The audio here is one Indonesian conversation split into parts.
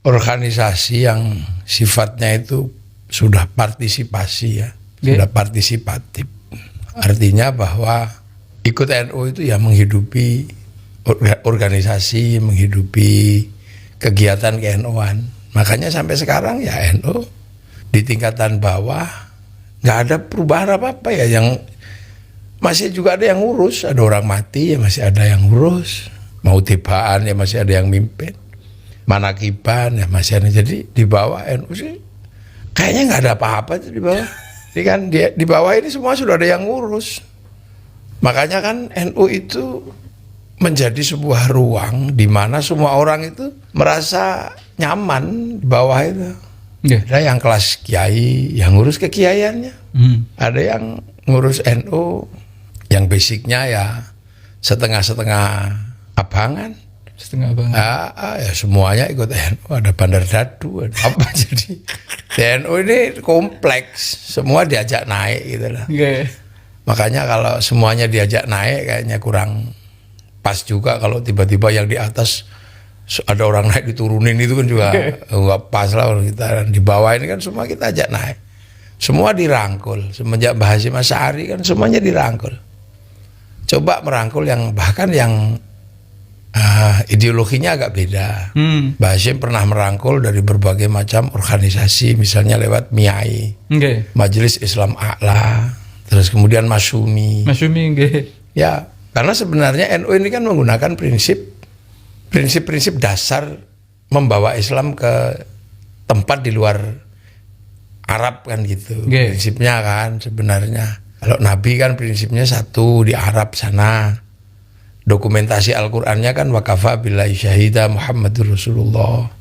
organisasi yang sifatnya itu sudah partisipasi ya, sudah partisipatif. Artinya bahwa ikut NU itu ya menghidupi organisasi, menghidupi kegiatan ke-NU-an. Makanya sampai sekarang ya NU di tingkatan bawah nggak ada perubahan apa-apa ya, yang masih juga ada yang ngurus, ada orang mati ya masih ada yang ngurus, mau tibaan ya masih ada yang mimpin, manakiban ya masih ada. Jadi di bawah NU sih kayaknya nggak ada apa-apa di bawah. Ini kan di bawah ini semua sudah ada yang ngurus. Makanya kan NU itu menjadi sebuah ruang di mana semua orang itu merasa nyaman di bawah itu. Ada yang kelas kiai, yang ngurus kekiaiannya. Ada yang ngurus NU, yang basicnya ya setengah-setengah abangan. Setengah abangan. Ya semuanya ikut NU, ada bandar dadu, ada apa. Jadi NU ini kompleks, semua diajak naik gitu lah. Makanya kalau semuanya diajak naik kayaknya kurang pas juga. Kalau tiba-tiba yang di atas ada orang naik diturunin itu kan juga nggak pas lah. Kalau kita di bawah ini kan semua kita ajak naik, semua dirangkul. Semenjak Mbah Hasyim Asy'ari kan semuanya dirangkul. Coba merangkul yang bahkan yang ideologinya agak beda. Mbah Hasyim pernah merangkul dari berbagai macam organisasi, misalnya lewat MIAI, Majelis Islam A'la, terus kemudian Masyumi. Ya, karena sebenarnya NU ini kan menggunakan prinsip-prinsip dasar membawa Islam ke tempat di luar Arab kan gitu. Prinsipnya kan sebenarnya. Kalau Nabi kan prinsipnya satu di Arab sana. Dokumentasi Al-Qur'annya kan wakafa billahi syahida Muhammadur Rasulullah.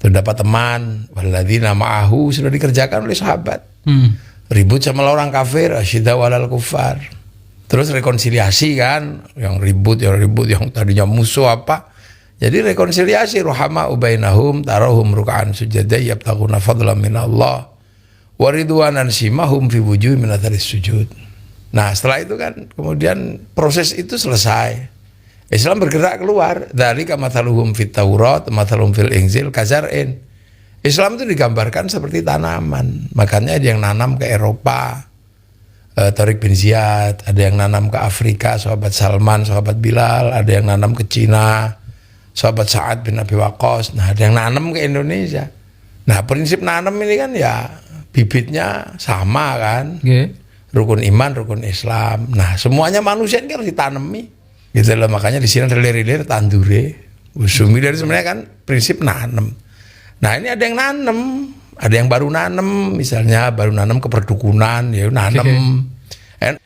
Terdapat teman, walladzina ma'ahu sudah dikerjakan oleh sahabat. Ribut sama orang kafir, asyidda walal kufar. Terus rekonsiliasi kan, yang ribut, yang tadinya musuh apa. Jadi rekonsiliasi, ruhama ubainahum, tarahum ruka'an sujada, yabtaguna fadlan minallah, waridwanan simahum fi wujuh min atharis sujud. Nah setelah itu kan kemudian proses itu selesai. Islam bergerak keluar. Dzalika mathaluhum fit Taurat, mathaluhum fil Injil kazar'in. Islam itu digambarkan seperti tanaman. Makanya ada yang nanam ke Eropa, Tariq bin Ziyad, ada yang nanam ke Afrika, sahabat Salman, sahabat Bilal, ada yang nanam ke Cina, sahabat Sa'ad bin Abi Waqqas. Nah ada yang nanam ke Indonesia. Nah prinsip nanam ini kan ya bibitnya sama kan. Rukun iman, rukun Islam. Nah, semuanya manusia ini harus ditanami. Gitu loh, makanya di sini ada lirik-lirik tandure. Usumi dari sebenarnya kan prinsip nanam. Nah, ini ada yang nanam, ada yang baru nanam, misalnya baru nanam ke perdukunan, ya nanam.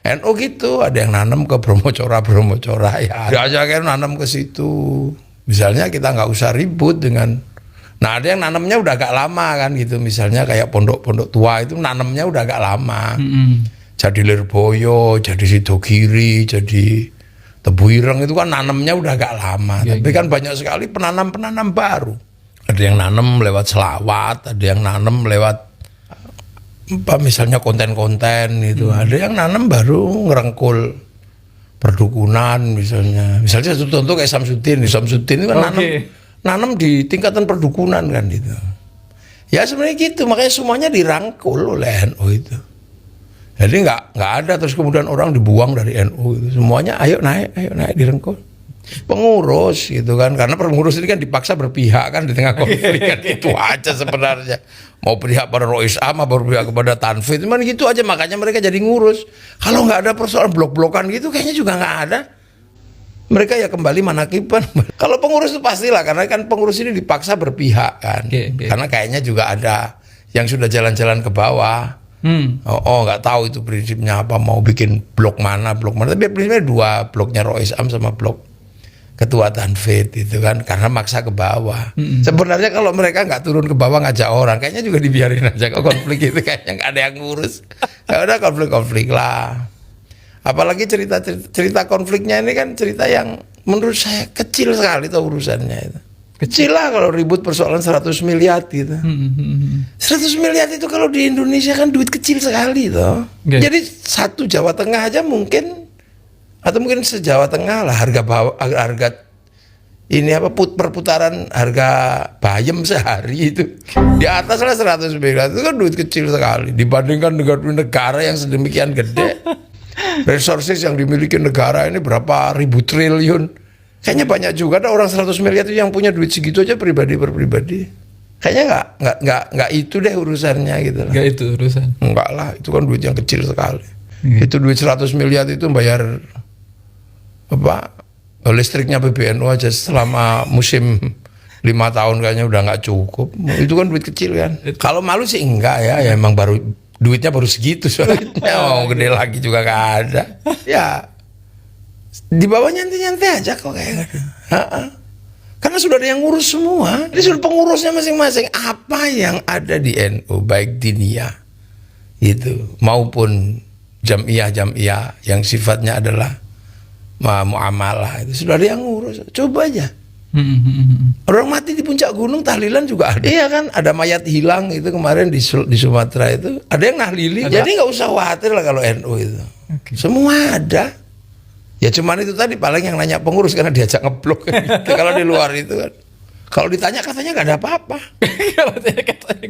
NU gitu, ada yang nanam ke Bromocora ya. Aja kan nanam ke situ. Misalnya kita nggak usah ribut dengan. Nah, ada yang nanamnya udah agak lama kan gitu. Misalnya kayak pondok-pondok tua itu nanamnya udah agak lama. Jadi Lirboyo, jadi Sidogiri, jadi Tebu Ireng itu kan nanamnya udah agak lama. Tapi kan banyak sekali penanam-penanam baru. Ada yang nanam lewat selawat, ada yang nanam lewat apa misalnya konten-konten itu. Ada yang nanam baru ngerengkul perdukunan misalnya. Misalnya satu contoh kayak Samsudin itu kan nanam di tingkatan perdukunan kan gitu. Ya sebenarnya gitu, makanya semuanya dirangkul oleh NU itu. Jadi nggak ada terus kemudian orang dibuang dari NU itu. Semuanya ayo naik direngkul. Pengurus gitu kan, karena pengurus ini kan dipaksa berpihak kan di tengah konflik kan. Itu aja sebenarnya. Mau berpihak pada Rois Am, berpihak kepada Tanfid, cuman gitu aja, makanya mereka jadi ngurus. Kalau nggak ada persoalan blok-blokan gitu kayaknya juga nggak ada. Mereka ya kembali manakiban. Kalau pengurus itu pastilah, karena kan pengurus ini dipaksa berpihak kan. Karena kayaknya juga ada yang sudah jalan-jalan ke bawah. Nggak tahu itu prinsipnya apa, mau bikin blok mana. Tapi prinsipnya dua, bloknya Rois Am sama blok Ketua Tanfid itu kan, karena maksa ke bawah. Sebenarnya kalau mereka nggak turun ke bawah ngajak orang, kayaknya juga dibiarin aja kok konflik itu, kayaknya nggak ada yang ngurus. Ya udah konflik lah. Apalagi cerita konfliknya ini kan cerita yang menurut saya kecil sekali tuh urusannya itu. Kecil lah kalau ribut persoalan 100 miliar gitu. 100 miliar itu kalau di Indonesia kan duit kecil sekali tuh. Jadi satu Jawa Tengah aja mungkin, atau mungkin se-Jawa Tengah lah harga ini apa perputaran harga bayam sehari itu di atas lah 100 miliar. Itu kan duit kecil sekali dibandingkan negara yang sedemikian gede. Resources yang dimiliki negara ini berapa ribu triliun. Kayaknya banyak juga ada orang 100 miliar itu yang punya duit segitu aja pribadi per pribadi. Kayaknya nggak itu deh urusannya gitu lah. Nggak itu urusan. Enggak lah, itu kan duit yang kecil sekali. Itu duit 100 miliar itu bayar apa? Listriknya PBNU aja selama musim 5 tahun kayaknya udah nggak cukup. Itu kan duit kecil kan. Kalau malu sih enggak ya emang baru duitnya baru segitu soalnya. Mau gede lagi juga gak ada. Ya di bawah nyantai-nyantai aja kok kayak gitu. Karena sudah ada yang ngurus semua. Ini sudah pengurusnya masing-masing. Apa yang ada di NU baik diniyah itu maupun jamiah yang sifatnya adalah muamalah itu sudah ada yang ngurus. Coba aja. Orang mati di puncak gunung tahlilan juga ada. Iya kan, ada mayat hilang itu kemarin di Sumatera itu ada yang nahlili. Jadi nggak usah khawatir lah kalau NU itu. Okay. Semua ada. Ya cuman itu tadi paling yang nanya pengurus karena diajak ngeblok kan gitu. Kalau di luar itu kan. Kalau ditanya katanya nggak ada apa-apa. Kalau ditanya katanya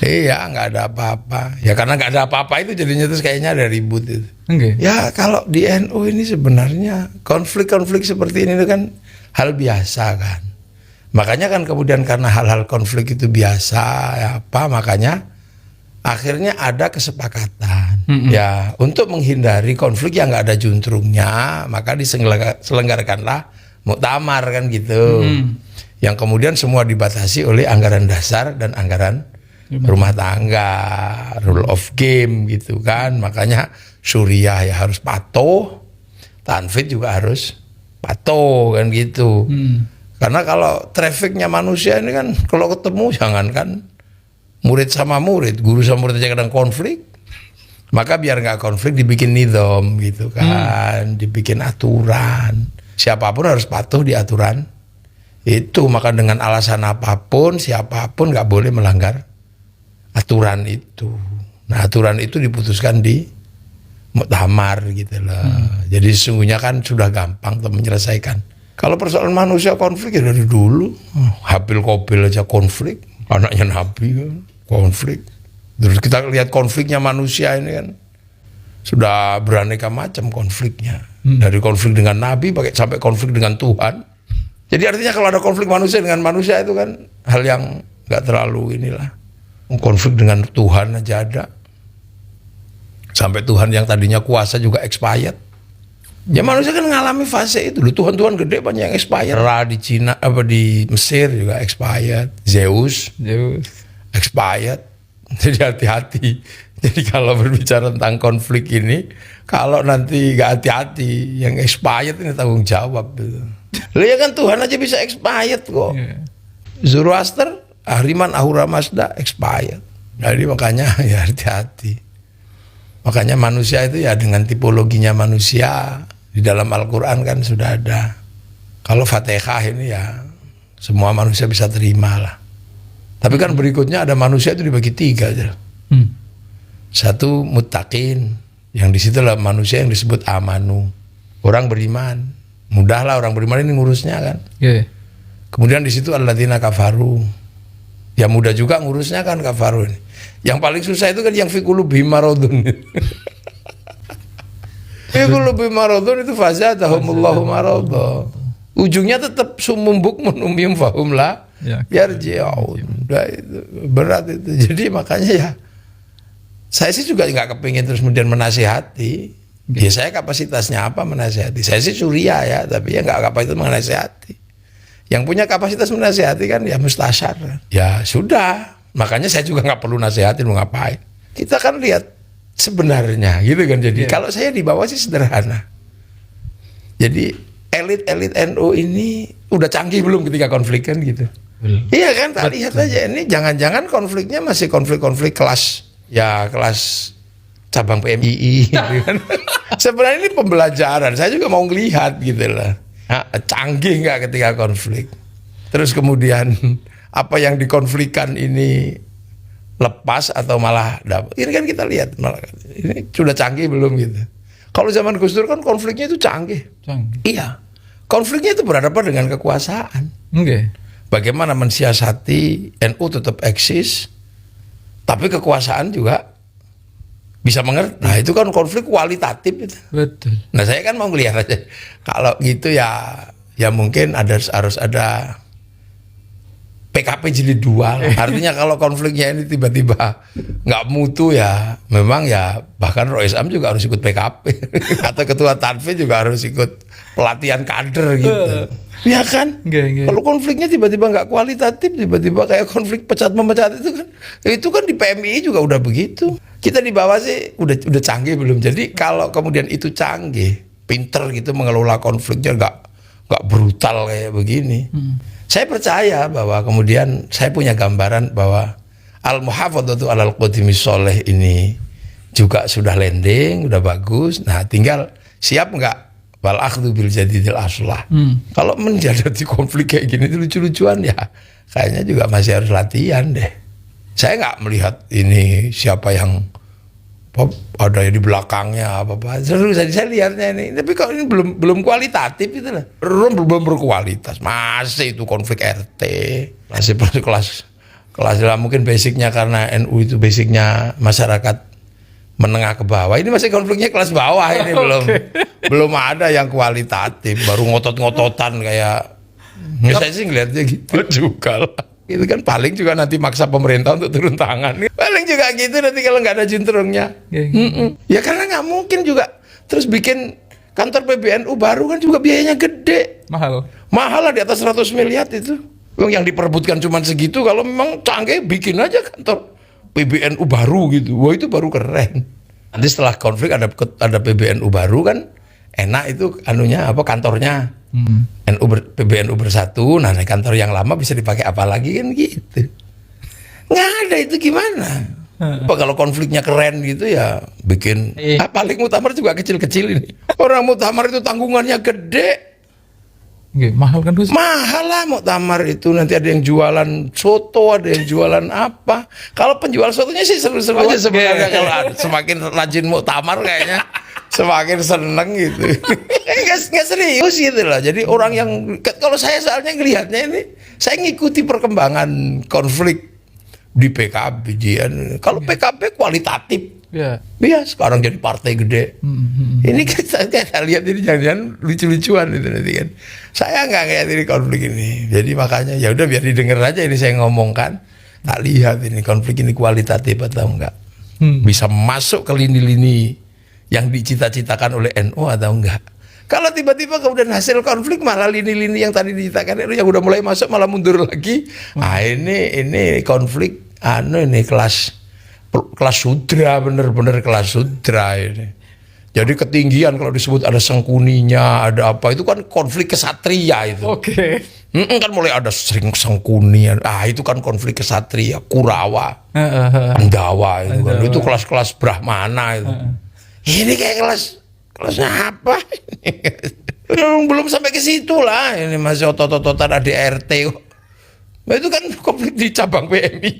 iya nggak ada apa-apa. Ya karena nggak ada apa-apa itu jadinya terus kayaknya ada ribut itu. Okay. Ya kalau di NU ini sebenarnya konflik-konflik seperti ini kan hal biasa kan. Makanya kan kemudian karena hal-hal konflik itu biasa ya apa makanya akhirnya ada kesepakatan ya untuk menghindari konflik yang nggak ada juntrungnya maka diselenggarakanlah muktamar kan gitu. Yang kemudian semua dibatasi oleh anggaran dasar dan anggaran rumah tangga, rule of game gitu kan. Makanya Suriah ya harus patuh, Tanfid juga harus patuh kan gitu. Karena kalau trafficnya manusia ini kan kalau ketemu jangankan murid sama murid, guru sama murid aja kadang konflik. Maka biar nggak konflik dibikin nidom gitu kan, dibikin aturan. Siapapun harus patuh di aturan itu. Maka dengan alasan apapun siapapun nggak boleh melanggar aturan itu. Nah aturan itu diputuskan di muktamar gitu loh. Jadi sesungguhnya kan sudah gampang untuk menyelesaikan. Kalau persoalan manusia konflik ya dari dulu. Habil Qabil aja konflik, anaknya Nabi kan konflik. Terus kita lihat konfliknya manusia ini kan sudah beraneka macam konfliknya. Dari konflik dengan Nabi sampai konflik dengan Tuhan. Jadi artinya kalau ada konflik manusia dengan manusia itu kan hal yang nggak terlalu inilah. Konflik dengan Tuhan aja ada. Sampai Tuhan yang tadinya kuasa juga expired. Ya manusia kan ngalami fase itu. Tuhan-Tuhan gede banyak yang expired. Ra di Cina apa di Mesir juga expired. Zeus expired. Jadi hati-hati. Jadi kalau berbicara tentang konflik ini, kalau nanti nggak hati-hati, yang expired ini tanggung jawab. Lah ya kan Tuhan aja bisa expired kok. Zoroaster, Ahriman, Ahura Mazda expired. Jadi makanya ya hati-hati. Makanya manusia itu ya dengan tipologinya manusia di dalam Al-Quran kan sudah ada. Kalau Fatihah ini ya semua manusia bisa terima lah. Tapi kan berikutnya ada manusia itu dibagi 3 aja. Satu muttaqin, yang disitulah manusia yang disebut amanu, orang beriman. Mudahlah orang beriman ini ngurusnya kan. Kemudian di situ alladzina kafaru, ya mudah juga ngurusnya kan kafaru ini. Yang paling susah itu kan yang fi qulubihim maradun. Fi qulubihim maradun itu fazadahumullahu maradha. Ujungnya tetap sumum bukmun umyum fahum la yarji'un. Berat itu. Jadi makanya ya saya sih juga nggak kepingin terus kemudian menasihati. Ya saya kapasitasnya apa menasihati. Saya sih Surya ya, tapi ya nggak kapasitas menasihati. Yang punya kapasitas menasihati kan ya mustasyar. Ya sudah. Makanya saya juga nggak perlu nasihatin mau ngapain. Kita kan lihat sebenarnya gitu kan. Jadi kalau saya di bawah sih sederhana. Jadi elit-elit NU ini udah canggih belum ketika konflik kan gitu. Iya kan, tak lihat aja ini jangan-jangan konfliknya masih konflik-konflik kelas cabang PMII gitu kan. Sebenarnya ini pembelajaran. Saya juga mau ngelihat gitu lah. Canggih nggak ketika konflik. Terus kemudian apa yang dikonflikkan ini lepas atau malah dapat. Ini kan kita lihat malah ini sudah canggih belum gitu. Kalau zaman Gus Dur kan konfliknya itu canggih. Iya. Konfliknya itu berhadapan dengan kekuasaan. Bagaimana mensiasati NU tetap eksis, tapi kekuasaan juga bisa mengerti. Nah itu kan konflik kualitatif itu. Betul. Nah saya kan mau melihat aja. Kalau gitu ya mungkin harus ada PKP jilid 2. Artinya kalau konfliknya ini tiba-tiba nggak mutu ya, memang ya bahkan Rois Am juga harus ikut PKP atau ketua Tanfid juga harus ikut pelatihan kader gitu. Ya kan? Kalau konfliknya tiba-tiba nggak kualitatif, tiba-tiba kayak konflik pecat-memecat itu kan di PMI juga udah begitu. Kita di bawah sih udah canggih belum. Jadi kalau kemudian itu canggih, pinter gitu mengelola konfliknya nggak brutal kayak begini. Saya percaya bahwa kemudian saya punya gambaran bahwa al-muhafadzatu 'alal qadimi sholeh ini juga sudah landing, udah bagus. Nah, tinggal siap nggak wal akhdhu bil jadidil aslah. Kalau menjadi konflik kayak gini itu lucu-lucuan ya, kayaknya juga masih harus latihan deh. Saya nggak melihat ini siapa yang ada di belakangnya apa-apa. Seru saya lihatnya ini. Tapi kalau ini belum kualitatif itu lah. Belum berkualitas. Masih itu konflik RT. Masih kelas lah mungkin basicnya karena NU itu basicnya masyarakat menengah ke bawah. Ini masih konfliknya kelas bawah ini belum ada yang kualitatif. Baru ngotot-ngototan kayak. Saya sih ngeliatnya gitu juga lah. Itu kan paling juga nanti maksa pemerintah untuk turun tangan. Paling juga gitu nanti kalau nggak ada juntrungnya. Ya karena nggak mungkin juga terus bikin kantor PBNU baru kan juga biayanya gede. Mahal lah di atas 100 miliar itu. Yang diperebutkan cuma segitu, kalau memang canggih bikin aja kantor PBNU baru gitu. Wah itu baru keren. Nanti setelah konflik ada PBNU baru kan enak itu kantornya. PBNU bersatu, nah kantor yang lama bisa dipakai apa lagi kan gitu. Nggak ada itu gimana? Kalau konfliknya keren gitu ya bikin paling muktamar juga kecil-kecil ini. Orang muktamar itu tanggungannya gede. Mahal kan Gus? Mahal lah muktamar itu, nanti ada yang jualan soto, ada yang jualan apa. Kalau penjual sotonya sih seru-seru aja sebenarnya. Kalau semakin rajin muktamar kayaknya semakin seneng gitu. Nggak serius gitu lah. Jadi orang yang, kalau saya soalnya ngelihatnya ini, saya ngikuti perkembangan konflik di PKB. Kalau PKB kualitatif. Iya, sekarang jadi partai gede. Ini kita lihat ini jangan-jangan lucu-lucuan itu nanti kan. Saya nggak ngeliat ini konflik ini. Jadi makanya ya udah biar didengar aja ini saya ngomongkan. Tak lihat ini konflik ini kualitatif atau enggak. Bisa masuk ke lini-lini yang dicita-citakan oleh NU atau enggak. Kalau tiba-tiba kemudian hasil konflik malah lini-lini yang tadi dicitakan NU yang udah mulai masuk malah mundur lagi. Ah ini konflik ini kelas sudra, bener-bener kelas sudra ini. Jadi ketinggian kalau disebut ada Sengkuninya, ada apa itu kan konflik kesatria itu. Kan mulai ada Sengkuni, itu kan konflik kesatria, Kurawa, Pandawa itu kan. Itu kelas-kelas Brahmana itu. Ini kayak kelasnya apa? Belum sampai ke situ lah. Ini masih otot-ototan ADRT kok. Nah, itu kan konflik di cabang PMI.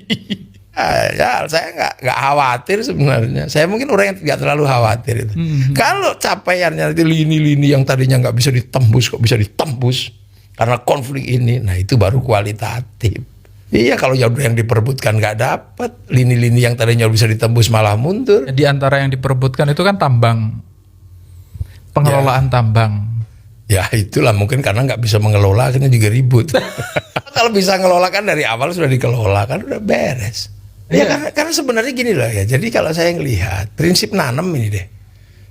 Ya, saya nggak khawatir sebenarnya. Saya mungkin orang yang nggak terlalu khawatir itu. Kalau capaiannya nanti lini-lini yang tadinya nggak bisa ditembus kok bisa ditembus karena konflik ini, nah itu baru kualitatif. Iya, kalau yang diperebutkan nggak dapat, lini-lini yang tadinya bisa ditembus malah mundur. Di antara yang diperebutkan itu kan tambang, pengelolaan tambang. Ya itulah mungkin karena nggak bisa mengelola akhirnya juga ribut. Kalau bisa ngelola kan dari awal sudah dikelola kan udah beres. Ya karena sebenarnya gini loh ya. Jadi kalau saya ngelihat prinsip nanam ini deh,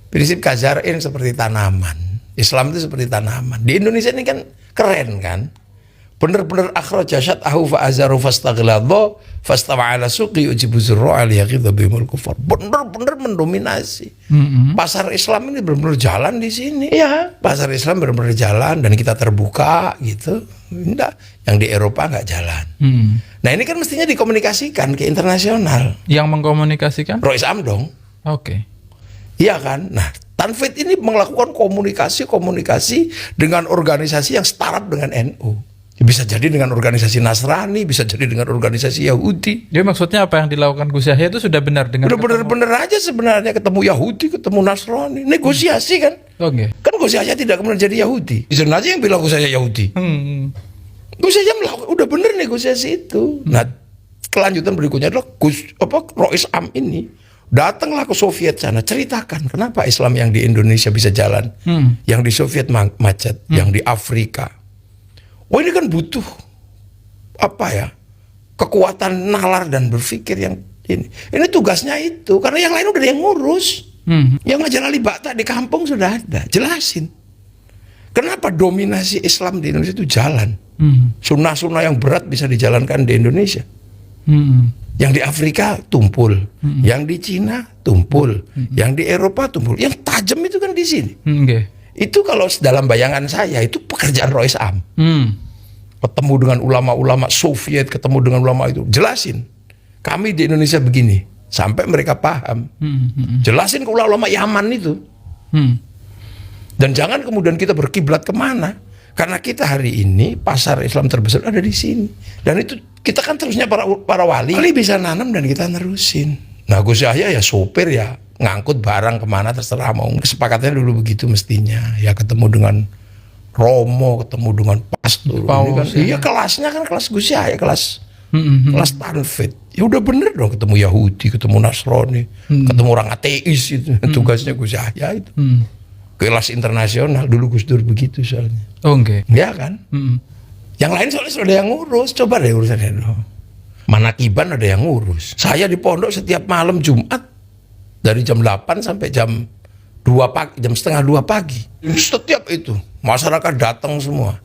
prinsip kazarin seperti tanaman. Islam itu seperti tanaman. Di Indonesia ini kan keren kan. Bener-bener akhraja syat'ahu fa'azaru fastaghladha fastawa ala suqi ujibu zurra'a liyaqidha bihimul kufar. Bener-bener mendominasi. Pasar Islam ini bener-bener jalan di sini. Ya, pasar Islam bener-bener jalan dan kita terbuka gitu. Enggak, yang di Eropa nggak jalan. Nah ini kan mestinya dikomunikasikan ke internasional. Yang mengkomunikasikan? Rois Am dong. Iya kan. Nah Tanfid ini melakukan komunikasi dengan organisasi yang setara dengan NU. Bisa jadi dengan organisasi Nasrani, bisa jadi dengan organisasi Yahudi. Jadi maksudnya apa yang dilakukan Gus Yahya itu sudah benar dengan udah benar-benar aja sebenarnya, ketemu Yahudi, ketemu Nasrani, negosiasi kan? Okay. Kan Gus Yahya tidak kemudian jadi Yahudi. Di sana aja yang bilang Gus Yahya Yahudi. Gus Yahya melakukan, udah benar negosiasi itu. Nah, kelanjutan berikutnya adalah Rois Am ini datanglah ke Soviet sana, ceritakan kenapa Islam yang di Indonesia bisa jalan, yang di Soviet macet, yang di Afrika. Oh, ini kan butuh kekuatan nalar dan berpikir yang ini. Ini tugasnya itu, karena yang lain udah ada yang ngurus. Yang ngajar Ali Bakta di kampung sudah ada, jelasin. Kenapa dominasi Islam di Indonesia itu jalan? Sunnah-sunnah yang berat bisa dijalankan di Indonesia. Yang di Afrika tumpul, yang di Cina tumpul, yang di Eropa tumpul, yang tajam itu kan di sini. Itu kalau dalam bayangan saya itu pekerjaan Rois Am. Ketemu dengan ulama-ulama Soviet, ketemu dengan ulama itu, jelasin. Kami di Indonesia begini, sampai mereka paham. Jelasin ke ulama-ulama Yaman itu. Dan jangan kemudian kita berkiblat kemana. Karena kita hari ini pasar Islam terbesar ada di sini. Dan itu kita kan terusnya para wali bisa nanam dan kita nerusin. Nah, Gus Yahya ya sopir ya, ngangkut barang kemana terserah mau. Kesepakatannya dulu begitu mestinya. Ya ketemu dengan Romo, ketemu dengan pastor. Kan, iya kelasnya kan kelas Gus Yahya, kelas Tanfit. Ya udah bener dong, ketemu Yahudi, ketemu Nasrani, ketemu orang ateis itu. Tugasnya Gus Yahya itu. Kelas internasional dulu Gus Dur begitu soalnya. Ya kan? Yang lain soalnya sudah ada yang ngurus. Coba deh urusannya dong. Manakiban ada yang ngurus. Saya di pondok setiap malam Jumat dari jam 8 sampai jam 2 pagi, jam setengah 2 pagi. Setiap itu masyarakat datang semua.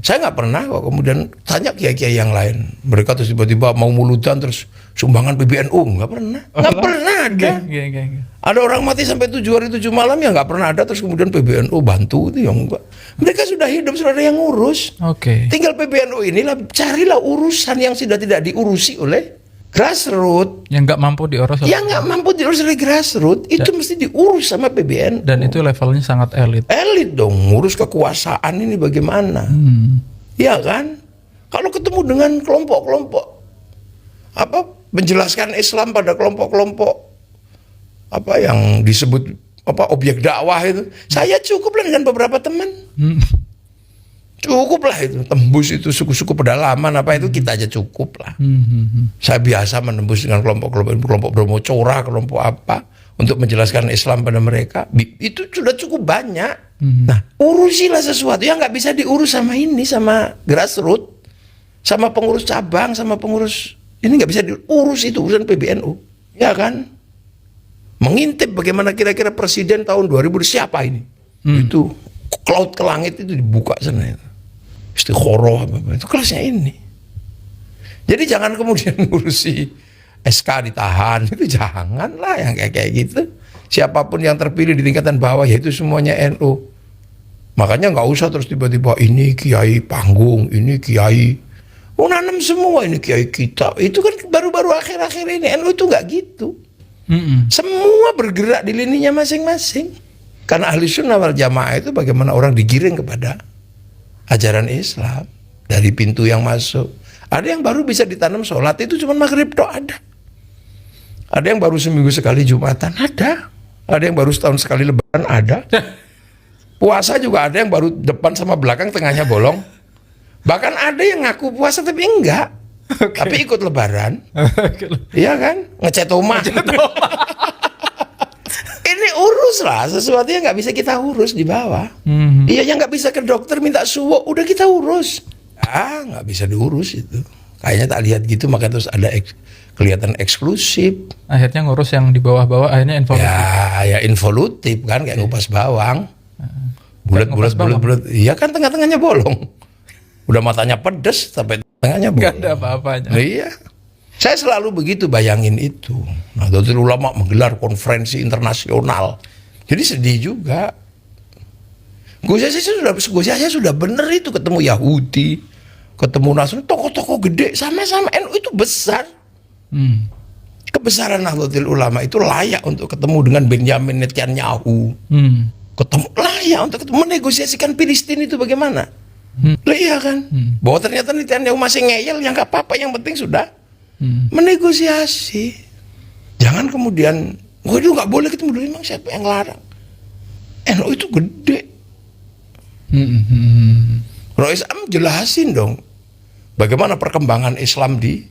Saya nggak pernah kok kemudian tanya kiai-kiai yang lain. Mereka terus tiba-tiba mau mulutan terus sumbangan PBNU, nggak pernah. Nggak pernah ada. Ada orang mati sampai 7 hari 7 malam ya nggak pernah ada, terus kemudian PBNU bantu itu yang enggak. Mereka sudah hidup, sudah ada yang ngurus. Tinggal PBNU inilah carilah urusan yang sudah tidak diurusi oleh grassroots. Yang nggak mampu diurus. Yang nggak mampu diurus oleh grassroots itu mesti diurus sama PBNU. Dan itu levelnya sangat elit. Elit dong, ngurus kekuasaan ini bagaimana? Ya kan? Kalau ketemu dengan kelompok-kelompok menjelaskan Islam pada kelompok-kelompok yang disebut objek dakwah itu, saya cukuplah dengan beberapa teman. Cukuplah itu, tembus itu suku-suku pedalaman itu kita aja cukup lah. Saya biasa menembus dengan kelompok Bromo Cora, kelompok untuk menjelaskan Islam pada mereka. Itu sudah cukup banyak. Nah, urusilah sesuatu yang nggak bisa diurus sama grassroots, sama pengurus cabang, sama pengurus ini nggak bisa diurus, itu urusan PBNU, ya kan? Mengintip bagaimana kira-kira presiden tahun 2000 siapa ini? Itu cloud ke langit itu dibuka sana itu. Istiqoroh itu kelasnya ini. Jadi jangan kemudian ngurusi SK ditahan, itu janganlah yang kayak gitu. Siapapun yang terpilih di tingkatan bawah yaitu semuanya NU. Makanya nggak usah terus tiba-tiba ini kiai panggung, ini kiai nanam semua, ini kiai kita. Itu kan baru-baru akhir-akhir ini NU itu nggak gitu. Semua bergerak di lininya masing-masing. Karena ahli sunnah wal jamaah itu bagaimana orang digiring kepada ajaran Islam dari pintu yang masuk. Ada yang baru bisa ditanam sholat itu cuma maghrib doa ada. Ada yang baru seminggu sekali Jumatan ada. Ada yang baru setahun sekali Lebaran ada. Puasa juga ada yang baru depan sama belakang tengahnya bolong. Bahkan ada yang ngaku puasa tapi enggak. Tapi ikut Lebaran. Iya kan? Ngecat rumah. Ini urus lah sesuatu yang nggak bisa kita urus di bawah. Iya, yang nggak bisa ke dokter minta suwo udah kita urus. Nggak bisa diurus itu. Kayaknya tak lihat gitu, makanya terus ada kelihatan eksklusif. Akhirnya ngurus yang di bawah-bawah, akhirnya involutif. Ya involutif kan, kayak ngupas bawang. Bulat. Iya kan, tengah-tengahnya bolong. Udah matanya pedes sampai tengahnya bolong. Gak ada apa-apanya. Iya. Saya selalu begitu bayangin itu. Nahdlatul Ulama menggelar konferensi internasional. Jadi sedih juga. Gus Yahya sudah bener itu, ketemu Yahudi, ketemu Nasrani, tokoh-tokoh gede, sama-sama NU itu besar. Kebesaran Nahdlatul Ulama itu layak untuk ketemu dengan Benjamin Netanyahu. Ketemu layak untuk ketemu, menegosiasikan Filistin itu bagaimana? Lah iya kan? Bahwa ternyata Netanyahu masih ngeyel, yang nggak apa-apa, yang penting sudah menegosiasi. Jangan kemudian, itu nggak boleh ketemu dulu, emang siapa yang larang? NU itu gede. Rois Am jelasin dong bagaimana perkembangan Islam di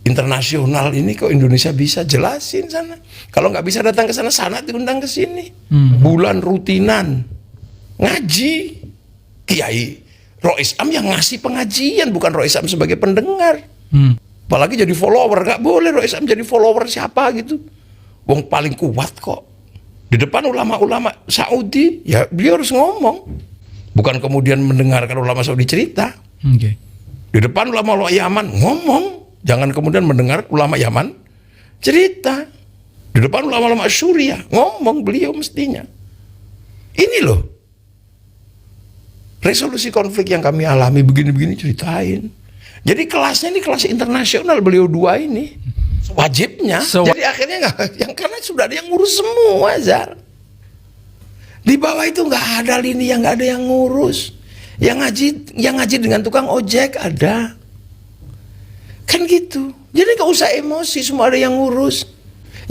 internasional ini, kok Indonesia bisa, jelasin sana. Kalau nggak bisa datang ke sana, sana diundang ke sini. Bulan rutinan ngaji. Kiai Rois Am yang ngasih pengajian, bukan Rois Am sebagai pendengar. Apalagi jadi follower, nggak boleh Rois Am jadi follower siapa gitu. Wong paling kuat kok. Di depan ulama-ulama Saudi, ya dia harus ngomong. Bukan kemudian mendengarkan ulama Saudi cerita. Di depan ulama Yaman ngomong. Jangan kemudian mendengar ulama Yaman cerita. Di depan ulama-ulama Suriah ngomong beliau mestinya. Ini loh resolusi konflik yang kami alami, begini-begini ceritain. Jadi kelasnya ini kelas internasional, beliau dua ini wajibnya. Jadi akhirnya nggak, karena sudah ada yang ngurus semua, Zar. Di bawah itu nggak ada lini yang nggak ada yang ngurus. Yang ngaji dengan tukang ojek ada. Kan gitu. Jadi nggak usah emosi, semua ada yang ngurus.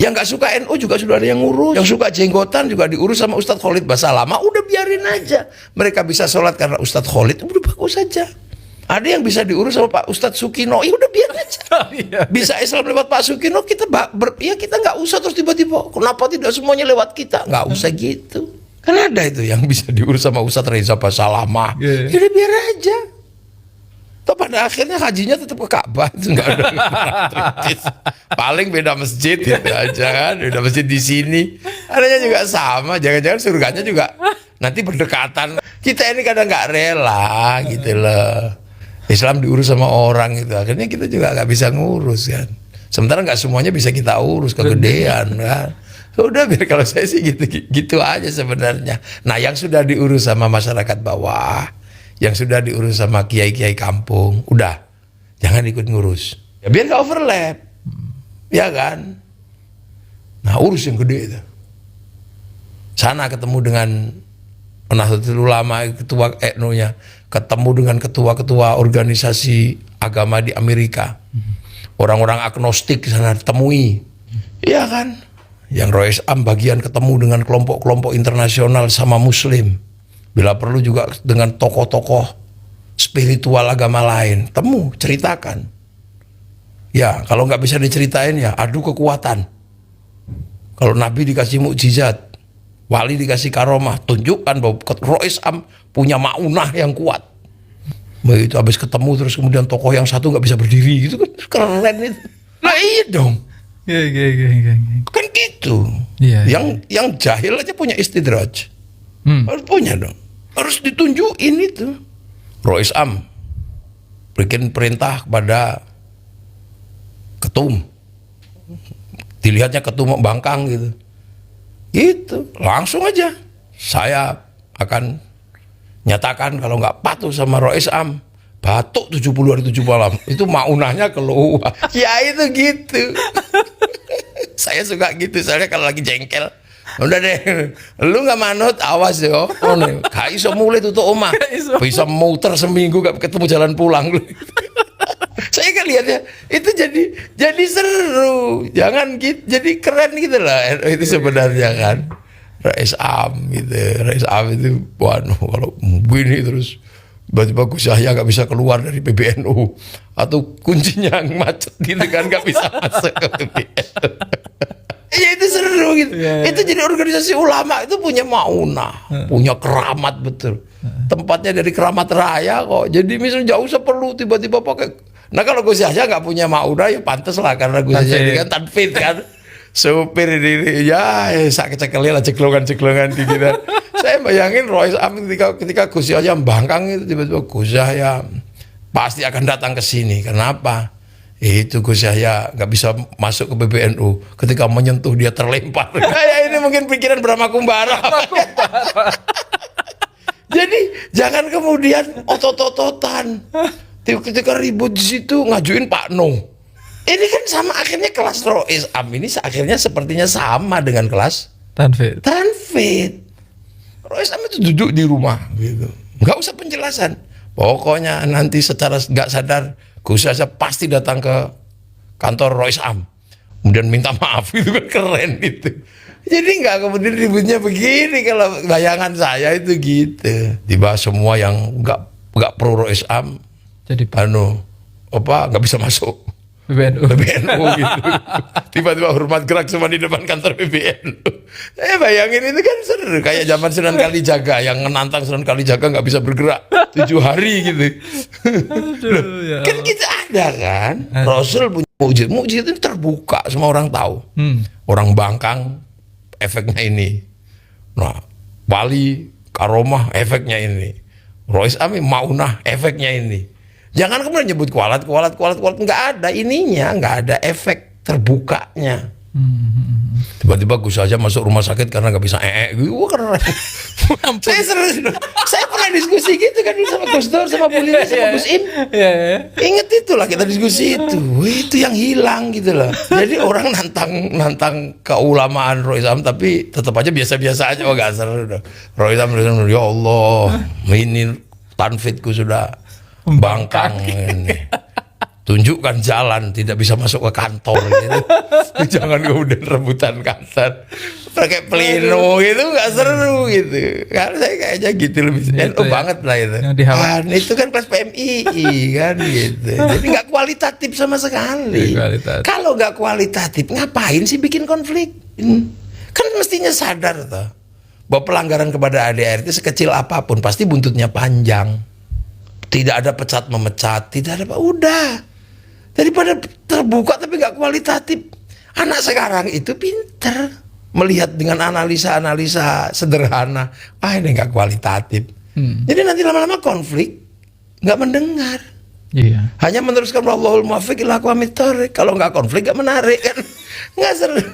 Yang nggak suka NU juga sudah ada yang ngurus. Yang suka jenggotan juga diurus sama Ustadz Khalid Basalamah. Udah biarin aja. Mereka bisa sholat karena Ustadz Khalid, udah bagus saja. Ada yang bisa diurus sama Pak Ustadz Sukino, ya udah biar aja. Bisa Islam lewat Pak Sukino, kita kita nggak usah terus tiba-tiba. Kenapa tidak semuanya lewat kita? Nggak usah gitu. Kan ada itu yang bisa diurus sama Ustadz Reza Basalamah. Ya udah biar aja. Toh pada akhirnya hajinya tetap ke Ka'bah, itu nggak ada paling beda masjid gitu aja kan, beda masjid di sini, adanya juga sama, jangan-jangan surganya juga nanti berdekatan. Kita ini kadang nggak rela gitu loh, Islam diurus sama orang gitu, akhirnya kita juga nggak bisa ngurus kan. Sementara nggak semuanya bisa kita urus, kegedean kan. Udah biar, kalau saya sih gitu aja sebenarnya. Nah yang sudah diurus sama masyarakat bawah, yang sudah diurus sama kiai-kiai kampung, udah jangan ikut ngurus. Ya biar gak overlap, ya kan. Nah urus yang gede itu. Sana ketemu dengan Nahdlatul Ulama, ketua NU-nya, ketemu dengan ketua-ketua organisasi agama di Amerika, orang-orang agnostik sana temui, ya kan. Yang Rois Am bagian ketemu dengan kelompok-kelompok internasional sama Muslim. Bila perlu juga dengan tokoh-tokoh spiritual agama lain, temu, ceritakan. Ya, kalau nggak bisa diceritain ya adu kekuatan. Kalau Nabi dikasih mukjizat, wali dikasih karomah, tunjukkan bahwa Rois Am punya maunah yang kuat. Begitu habis ketemu terus kemudian tokoh yang satu nggak bisa berdiri, gitu kan keren itu. Nah iya dong. Kan gitu. Yang jahil aja punya istidraj. Harus punya dong, harus ditunjukin itu. Rois Am bikin perintah kepada ketum, dilihatnya ketum bangkang gitu, langsung aja saya akan nyatakan kalau nggak patuh sama Rois Am, batuk 70 hari 7 malam. Itu maunahnya keluar. Ya itu gitu. Saya suka gitu, soalnya kalau lagi jengkel, udah deh, lu nggak manut, awas yo. Gak iso mulai tutup omah, bisa muter seminggu gak ketemu jalan pulang. Saya kan lihatnya itu jadi seru, jangan gitu, jadi keren gitu lah. Itu sebenarnya kan Rois Am gitu, Rois Am itu, waduh kalau begini terus tiba-tiba Gus Yahya nggak bisa keluar dari PBNU atau kuncinya macet gitu kan, nggak bisa masuk ke PBNU. Ya itu seru gitu. Itu jadi organisasi ulama itu punya maunah, punya keramat betul. Tempatnya dari keramat raya kok. Jadi misalnya jauh usah perlu tiba-tiba pakai. Nah kalau Gus Yahya nggak punya maunah ya pantas lah, karena Gus Yahya ini kan tanfit kan. Supir ini ya sak kecekelnya lah, ceklongan-ceklongan gitu. Saya bayangin Rois Am ketika Gus Yahya bangkang itu, tiba-tiba Gus Yahya pasti akan datang ke sini. Kenapa? Itu Gus Yahya nggak bisa masuk ke PBNU, ketika menyentuh dia terlempar. Kayak ini mungkin pikiran Brahma Kumbara. Jadi jangan kemudian otot-ototan. Ketika ribut di situ ngajuin Pak No. Ini kan sama akhirnya kelas Rois Am ini akhirnya sepertinya sama dengan kelas Tanfit. Rois Am itu duduk di rumah gitu. Nggak usah penjelasan. Pokoknya nanti secara nggak sadar Gus Yahya pasti datang ke kantor Rois Am. Kemudian minta maaf, itu kan keren itu. Jadi nggak kemudian ributnya begini kalau bayangan saya itu gitu. Tiba semua yang nggak pro Rois Am jadi nggak bisa masuk. PBNU gitu. Tiba-tiba hormat gerak semua di depan kantor PBNU. Saya bayangin itu kan seru. Kayak zaman Sunan Kalijaga yang menantang Sunan Kalijaga nggak bisa bergerak 7 hari gitu. Loh, kan kita ada kan. Rasul punya mukjizat. Mukjizat itu terbuka, semua orang tahu. Orang Bangkang efeknya ini. Nah, Bali, Karomah efeknya ini. Rois Am Maunah efeknya ini. Jangan kemudian nyebut kualat, nggak ada ininya, nggak ada efek terbukanya. Tiba-tiba Gus Yahya masuk rumah sakit karena nggak bisa wah keren. Saya pernah diskusi gitu kan sama Gus Dur, sama Bu Lili, sama Gus Im. Ingat itulah kita diskusi itu yang hilang gitu loh. Jadi orang nantang keulamaan Rois Am tapi tetap aja biasa-biasa aja, nggak seru. Rois Am ya Allah, ini tanfidku sudah Bangkang ini. Tunjukkan jalan, tidak bisa masuk ke kantor gitu. Jangan kemudian rebutan kantor pakai pelino gitu, nggak seru gitu. Karena saya kayaknya gitu lebih NU banget lah itu. Itu kan kelas PMI kan gitu. Jadi nggak kualitatif sama sekali. Kalau nggak kualitatif, ngapain sih bikin konflik? Kan mestinya sadar toh bahwa pelanggaran kepada ADART sekecil apapun pasti buntutnya panjang. Tidak ada pecat memecat, tidak ada udah. Daripada terbuka tapi nggak kualitatif. Anak sekarang itu pinter melihat dengan analisa-analisa sederhana. Ini nggak kualitatif. Jadi nanti lama-lama konflik, nggak mendengar. Iya. Hanya meneruskan wallahul muwaffiq ila aqwamit thoriq. Kalau nggak konflik nggak menarik kan, nggak seru.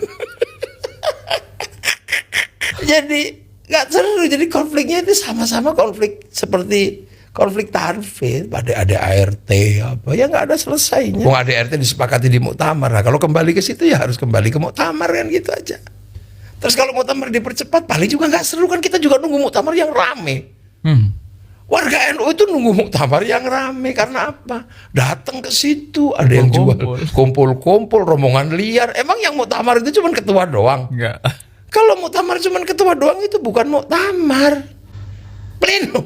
Jadi nggak seru. Jadi konfliknya itu sama-sama konflik seperti konflik tarif pada ada ART apa ya nggak ada selesainya. Wong ADRT disepakati di muktamar. Nah, kalau kembali ke situ ya harus kembali ke muktamar kan gitu aja. Terus kalau muktamar dipercepat paling juga nggak seru kan, kita juga nunggu muktamar yang rame. Warga NU itu nunggu muktamar yang rame karena apa? Datang ke situ ada yang jual kumpul-kumpul rombongan liar. Emang yang muktamar itu cuma ketua doang? Enggak. Kalau muktamar cuma ketua doang itu bukan muktamar. Pleno.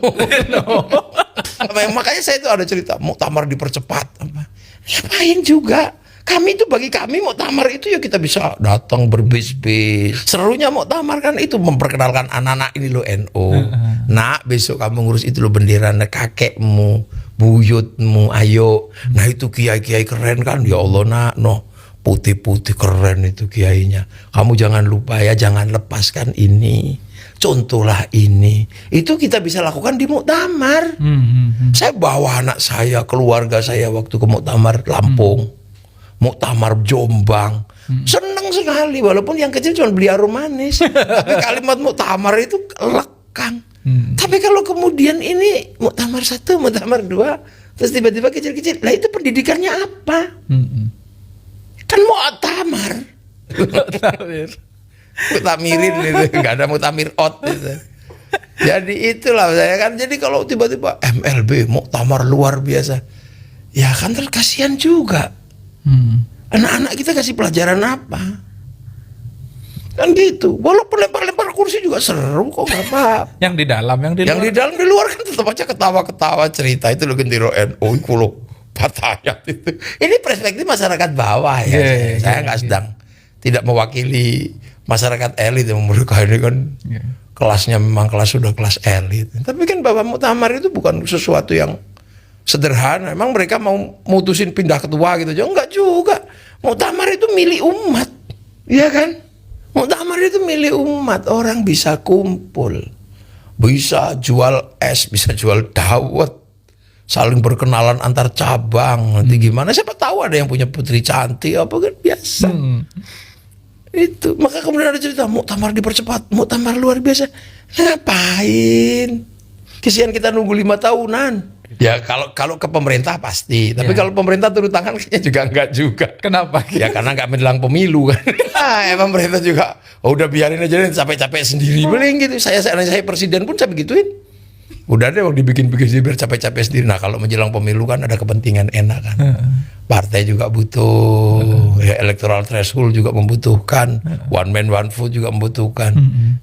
Makanya saya itu ada cerita muktamar dipercepat. Ngapain juga? Kami itu bagi kami muktamar itu ya kita bisa datang berbis-bis. Serunya muktamar kan itu memperkenalkan anak-anak ini lo NU. Nak besok kamu ngurus itu lo bendera kakekmu, buyutmu, ayo. Nah itu kiai-kiai keren kan. Ya Allah nak, putih-putih keren itu kiainya. Kamu jangan lupa ya, jangan lepaskan ini. Contohlah ini, itu kita bisa lakukan di muktamar. Saya bawa anak saya, keluarga saya waktu ke muktamar Lampung, muktamar Jombang, senang sekali. Walaupun yang kecil cuma beli harum manis, tapi kalimat muktamar itu lekang. Tapi kalau kemudian ini muktamar 1, muktamar 2, terus tiba-tiba kecil-kecil, lah itu pendidikannya apa? Kan muktamar. Muktamirin itu nggak ada muktamir gitu. Jadi itulah saya kan. Jadi kalau tiba-tiba MLB muktamar luar biasa, ya kan terkasihan juga. Anak-anak kita kasih pelajaran apa? Kan gitu. Walaupun lempar-lempar kursi juga seru kok, nggak apa. Yang di dalam, yang di dalam, di luar kan tetap aja ketawa-ketawa cerita itu lo gendero NU kulo patayat itu. Ini perspektif masyarakat bawah ya. Saya nggak sedang tidak mewakili masyarakat elit yang mereka ini kan kelasnya memang sudah kelas elit. Tapi kan bahwa muktamar itu bukan sesuatu yang sederhana. Emang mereka mau mutusin pindah ketua gitu aja? Enggak juga. Muktamar itu milik umat, iya kan? Muktamar itu milik umat. Orang bisa kumpul, bisa jual es, bisa jual dawet, saling berkenalan antar cabang. Nanti gimana? Siapa tahu ada yang punya putri cantik apa kan biasa. Itu maka kemudian ada cerita muktamar dipercepat, muktamar luar biasa. Ngapain? Kesian kita nunggu 5 tahunan. Ya kalau ke pemerintah pasti, tapi kalau pemerintah turun tangan kayaknya juga enggak juga. Kenapa? Ya karena enggak menjelang pemilu kan. Emang pemerintah juga udah biarin aja capek-capek sendiri. Beling gitu. Saya presiden pun saya begituin. Udah deh dibikin-bikin biar capek-capek sendiri. Nah kalau menjelang pemilu kan ada kepentingan enak kan. Partai juga butuh, ya, electoral threshold juga membutuhkan, one man one vote juga membutuhkan.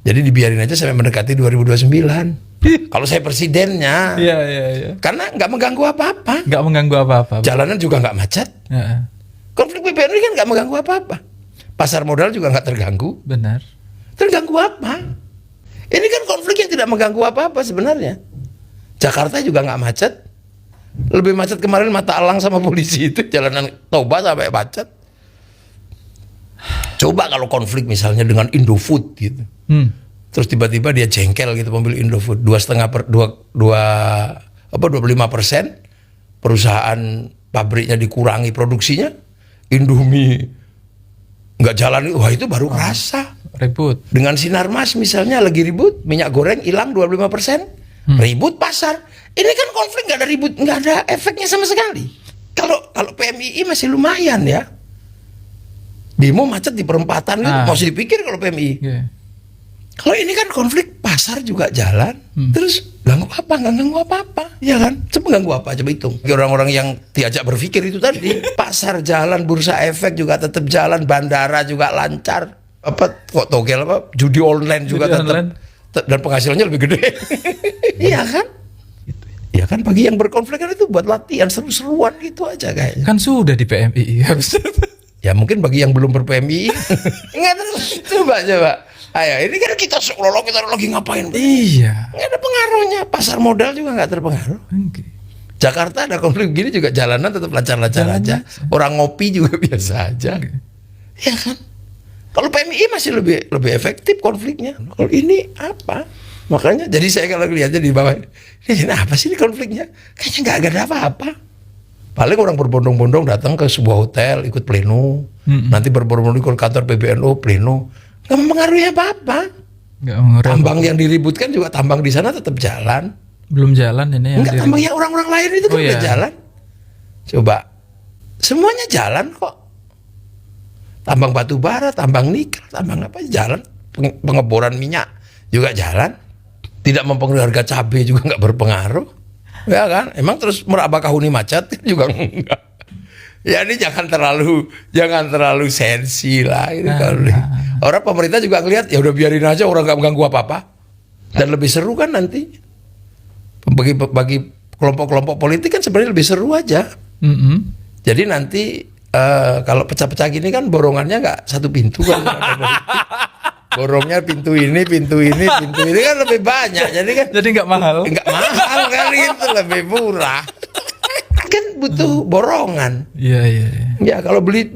Jadi dibiarin aja sampai mendekati 2029. Kalau saya presidennya, karena nggak mengganggu apa-apa. Nggak mengganggu apa-apa. Jalanan juga nggak macet. Konflik BPN ini kan nggak mengganggu apa-apa. Pasar modal juga nggak terganggu. Benar. Terganggu apa? Ini kan konflik yang tidak mengganggu apa-apa sebenarnya. Jakarta juga nggak macet. Lebih macet kemarin Mata Elang sama polisi itu, jalanan Toba sampai macet. Coba kalau konflik misalnya dengan Indofood gitu. Terus tiba-tiba dia jengkel gitu pembeli Indofood, 25% perusahaan pabriknya dikurangi produksinya, Indomie nggak jalan, wah itu baru kerasa. Ribut. Dengan Sinarmas misalnya lagi ribut, minyak goreng hilang 25%, ribut pasar. Ini kan konflik nggak ada ribut, nggak ada efeknya sama sekali. Kalau PMII masih lumayan ya. Demo macet di perempatan itu masih dipikir kalau PMII. Kalau ini kan konflik pasar juga jalan, terus ganggu apa? Nggak ganggu apa-apa, ya kan? Coba ganggu apa? Coba hitung. Orang-orang yang diajak berpikir itu tadi, pasar jalan, bursa efek juga tetap jalan, bandara juga lancar, apa kok togel apa? Judi online juga tetap, dan penghasilannya lebih gede, iya kan? Ya kan bagi yang berkonflik kan itu buat latihan seru-seruan gitu aja kayaknya. Kan sudah di PMII. Ya mungkin bagi yang belum ber-PMII, nggak terus coba. Ayo, ini kan kita seolah-olah kita lagi ngapain? Iya. Nggak ada pengaruhnya. Pasar modal juga nggak terpengaruh. Jakarta ada konflik begini juga jalanan tetap lancar-lancar aja. Orang ngopi juga biasa aja. Ya kan? Kalau PMI masih lebih efektif konfliknya. Kalau ini apa? Makanya jadi saya kalau lihatnya di bawah ini apa sih ini konfliknya? Kayaknya nggak ada apa-apa. Paling orang berbondong-bondong datang ke sebuah hotel ikut pleno. Nanti berbondong-bondong ke kantor PBNU pleno. Nggak mempengaruhi apa-apa. Tambang yang diributkan juga tambang di sana tetap jalan. Belum jalan ini yang enggak, tambang yang orang-orang lain itu kan udah jalan. Coba. Semuanya jalan kok. Tambang batu bara, tambang nikel, tambang apa jalan. Pengeboran minyak juga jalan. Tidak mempengaruhi harga cabai juga nggak berpengaruh. Ya kan? Emang terus Merak-Bakahuni macet juga enggak. Ya ini jangan terlalu sensi lah ini orang pemerintah juga ngelihat ya udah biarin aja orang nggak mengganggu apa-apa dan lebih seru kan nanti bagi kelompok-kelompok politik kan sebenarnya lebih seru aja. Jadi nanti kalau pecah-pecah gini kan borongannya nggak satu pintu kan. Borongnya pintu ini kan lebih banyak jadi nggak mahal kan itu lebih murah. Kan butuh borongan. Iya. Ya kalau beli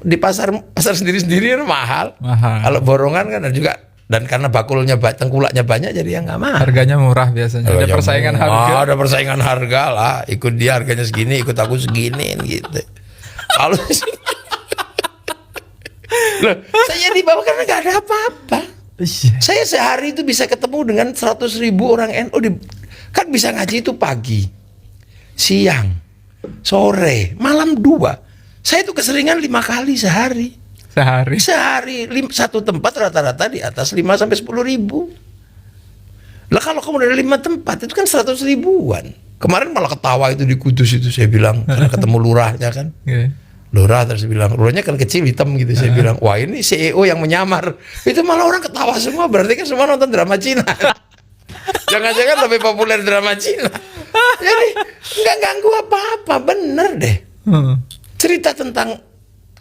di pasar sendiri mahal. Kalau borongan kan juga, dan karena bakulnya tengkulaknya banyak jadi yang nggak mahal. Harganya murah biasanya. Ada persaingan harga. Ada persaingan harga lah. Ikut dia harganya segini, ikut aku segini gitu. Kalau loh, saya di bawah karena nggak ada apa-apa. Saya sehari itu bisa ketemu dengan 100.000 orang NU kan bisa ngaji itu pagi, siang, sore, malam 2. Saya itu keseringan 5 kali sehari. Satu tempat rata-rata di atas 5 sampai 10.000. Lah kalau kamu dari 5 tempat itu kan 100.000-an. Kemarin malah ketawa itu di Kudus itu saya bilang karena ketemu lurahnya kan. Lurah terus bilang, lurahnya kan kecil hitam gitu. Saya bilang, wah ini CEO yang menyamar. Itu malah orang ketawa semua, berarti kan semua nonton drama Cina. Jangan-jangan lebih populer drama Cina. Jadi nggak ganggu apa-apa, bener deh. Cerita tentang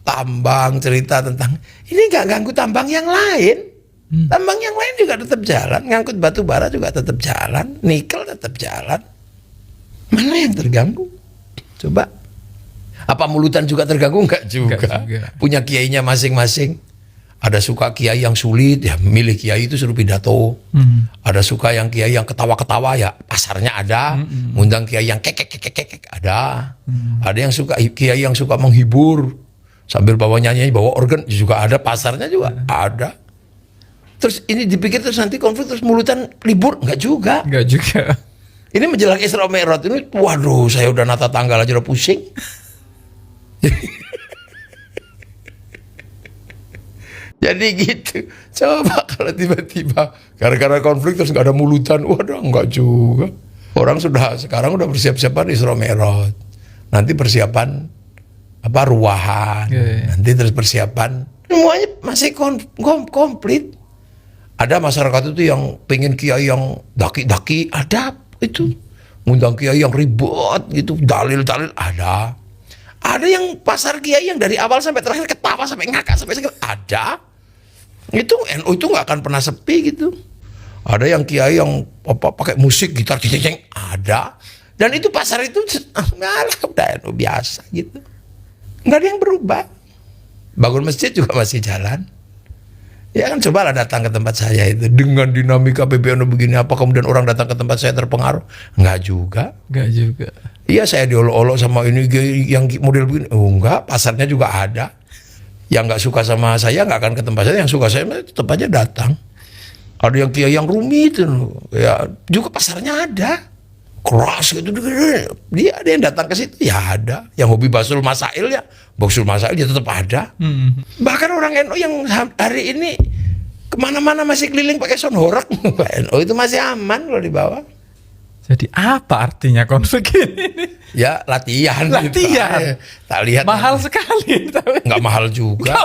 tambang, cerita tentang ini nggak ganggu tambang yang lain. Tambang yang lain juga tetap jalan, ngangkut batu bara juga tetap jalan, nikel tetap jalan. Mana yang terganggu? Coba. Apa Mulutan juga terganggu? Enggak juga. Punya kiainya masing-masing. Ada suka kiai yang sulit, ya milih kiai itu suruh pidato. Ada suka yang kiai yang ketawa-ketawa, ya pasarnya ada. Ngundang kiai yang kek ada. Ada yang suka kiai yang suka menghibur sambil bawa nyanyi, bawa organ juga ada, pasarnya juga ada. Terus ini dipikir terus nanti konflik terus Mulutan libur? Enggak juga. Ini menjelang Isra Mi'raj ini, waduh, saya udah nata tanggal aja udah pusing. Jadi gitu. Coba kalau tiba-tiba gara-gara konflik terus nggak ada mulutan, waduh enggak juga. Orang sekarang udah bersiap-siapan Isra Mi'raj. Nanti persiapan ruahan. Nanti terus persiapan. Semuanya masih komplit. Ada masyarakat itu yang pengen kiai yang daki-daki, ada itu. Ngundang kiai yang ribut gitu, dalil-dalil ada. Ada yang pasar kiai yang dari awal sampai terakhir ketawa sampai ngakak sampai sekarang ada. Itu NU itu nggak akan pernah sepi gitu. Ada yang kiai yang pakai musik gitar ceng ada. Dan itu pasar itu udah NU biasa gitu. Nggak ada yang berubah. Bangun masjid juga masih jalan. Ya kan cobalah datang ke tempat saya itu dengan dinamika PBNU begini, apa kemudian orang datang ke tempat saya terpengaruh? Enggak juga. Iya, saya diolok-olok sama ini yang model begini. Oh enggak, pasarnya juga ada. Yang nggak suka sama saya nggak akan ke tempat saya, yang suka saya tetap aja datang. Ada yang kiai yang rumit, ya juga pasarnya ada. Keras gitu, dia ada yang datang ke situ, ya ada. Yang hobi basul masail ya, basul masail ya tetap ada. Bahkan orang NU yang hari ini kemana-mana masih keliling pakai sound horeg, NU itu masih aman kalau dibawa. Jadi apa artinya konflik ini? Ya latihan. Gitu. Tak lihat. Mahal sekali. Nggak mahal juga.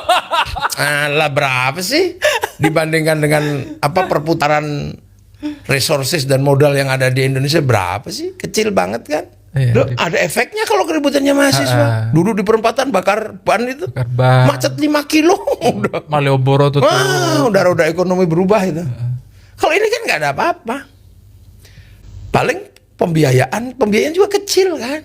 Alah berapa sih dibandingkan dengan perputaran resources dan modal yang ada di Indonesia, berapa sih? Kecil banget kan? Loh, ada efeknya kalau keributannya mahasiswa. Dulu di perempatan bakar ban itu. Macet 5 kilo. Malioboro tuh. Udah roda ekonomi berubah itu. Kalau ini kan nggak ada apa-apa. Paling pembiayaan juga kecil kan?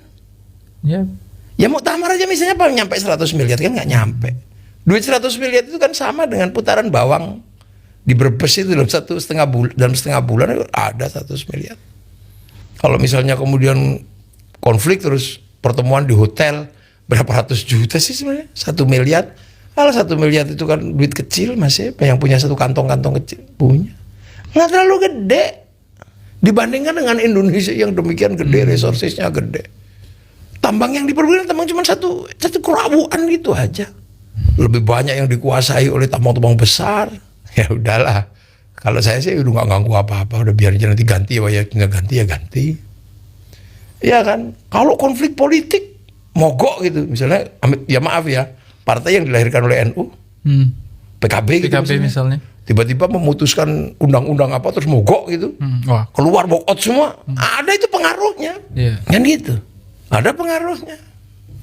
Ya muktamar aja misalnya nyampe 100 miliar kan nggak nyampe. Duit 100 miliar itu kan sama dengan putaran bawang di Brebes itu dalam setengah bulan ada 100 miliar. Kalau misalnya kemudian konflik terus pertemuan di hotel berapa ratus juta sih sebenarnya? 1 miliar. Kalau 1 miliar itu kan duit kecil, masih yang punya satu kantong-kantong kecil punya. Nggak terlalu gede dibandingkan dengan Indonesia yang demikian gede, resourcesnya gede. Tambang yang diperlukan tambang cuma satu kerawuan gitu aja. Lebih banyak yang dikuasai oleh tambang-tambang besar. Ya udahlah. Kalau saya sih udah nggak ganggu apa-apa, udah biar aja nanti ganti ya tinggal ganti ya ganti. Ya kan. Kalau konflik politik mogok gitu, misalnya ya maaf ya, partai yang dilahirkan oleh NU, PKB gitu misalnya. Tiba-tiba memutuskan undang-undang apa terus mogok gitu, keluar walkout semua, ada itu pengaruhnya, kan gitu, ada pengaruhnya.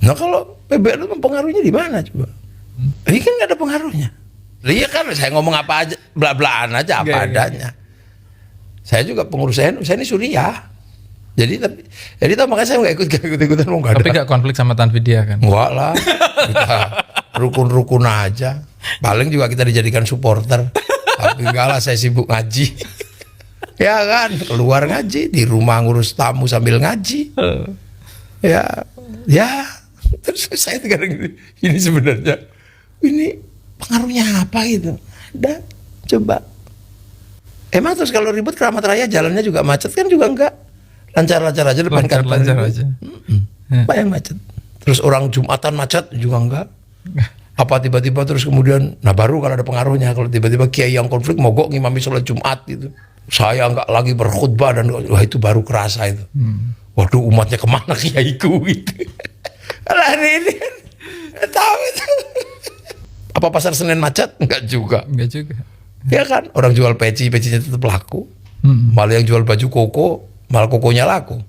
Nah kalau PBNU pengaruhnya di mana coba? Ini kan nggak ada pengaruhnya. Iya kan, saya ngomong apa aja, bla-blaan aja apa adanya. Saya juga pengurus NU, saya ini Suriah. Jadi makanya saya nggak ikut-ikutan mau nggak ada. Tapi nggak konflik sama Tanfidia kan? Enggak lah, kita rukun-rukun aja. Paling juga kita dijadikan supporter. Tapi enggak lah, saya sibuk ngaji. Ya kan, keluar ngaji, di rumah ngurus tamu sambil ngaji. Ya. Terus saya sekarang ini sebenarnya ini pengaruhnya apa gitu? Ada, coba. Emang terus kalau ribut Keramat Raya jalannya juga macet kan juga enggak? Lancar-lancar aja depan kantor. Lancar aja. Apa yang macet? Terus orang Jumatan macet juga enggak? Apa tiba-tiba terus kemudian, nah baru kalau ada pengaruhnya, kalau tiba-tiba kiai yang konflik mogok ngimami sholat Jumat gitu, saya nggak lagi berkhutbah dan wah itu baru kerasa itu. Waduh umatnya kemana kiaiku gitu. Kalau hari ini tahu itu. Apa pasar Senen macet? Enggak juga. Ya kan, orang jual pecinya tetap laku. Malah yang jual baju koko, malah kokonya laku.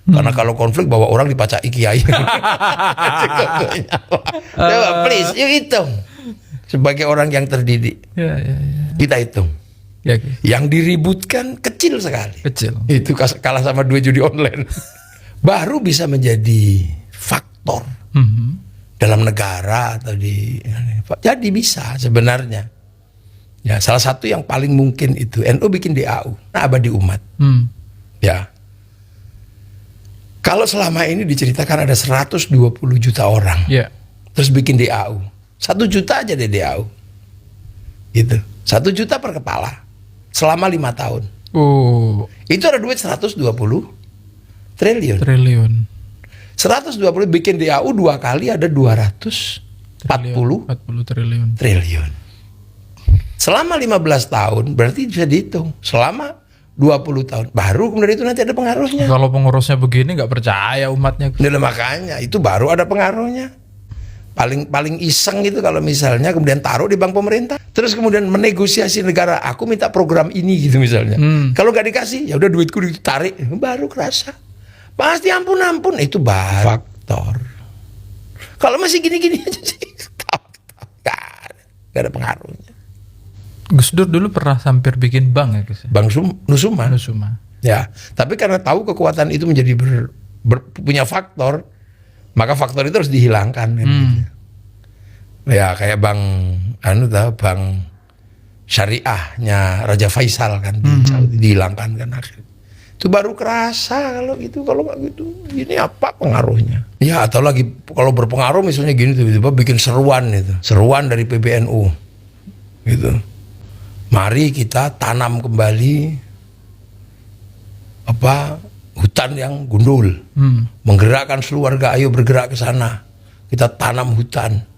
Karena kalau konflik bawa orang dipacai kiai. Coba please, yuk hitung. Sebagai orang yang terdidik, kita hitung. Yang diributkan kecil sekali. Itu kalah sama 2 judi online. Baru bisa menjadi faktor dalam negara atau jadi bisa sebenarnya. Ya salah satu yang paling mungkin itu NU bikin DAU, Abadi Umat. Ya. Kalau selama ini diceritakan ada 120 juta orang, terus bikin DAU, 1 juta aja deh DAU, gitu, 1 juta per kepala, selama 5 tahun, itu ada duit 120 triliun. 120 bikin DAU 2 kali ada 240 triliun. Selama 15 tahun berarti bisa dihitung. Selama 20 tahun. Baru kemudian itu nanti ada pengaruhnya. Kalau pengurusnya begini nggak percaya umatnya. Nah, makanya itu baru ada pengaruhnya. Paling iseng gitu kalau misalnya kemudian taruh di bank pemerintah, terus kemudian menegosiasi negara, aku minta program ini gitu misalnya. Kalau nggak dikasih, ya udah duitku ditarik, baru kerasa. Pasti ampun itu baru faktor. Kalau masih gini-gini aja sih, nggak ada pengaruhnya. Gus Dur dulu pernah hampir bikin bank ya Gus? Bank Nusuma. Ya, tapi karena tahu kekuatan itu menjadi punya faktor, maka faktor itu harus dihilangkan. Gitu. Ya kayak bank syariahnya Raja Faisal kan dihilangkan kan akhirnya. Itu baru kerasa kalau gitu. Kalau nggak gitu, ini apa pengaruhnya? Ya atau lagi kalau berpengaruh misalnya gini tiba-tiba bikin seruan itu, seruan dari PBNU, gitu. Mari kita tanam kembali hutan yang gundul, menggerakkan seluruh warga, ayo bergerak ke sana, kita tanam hutan.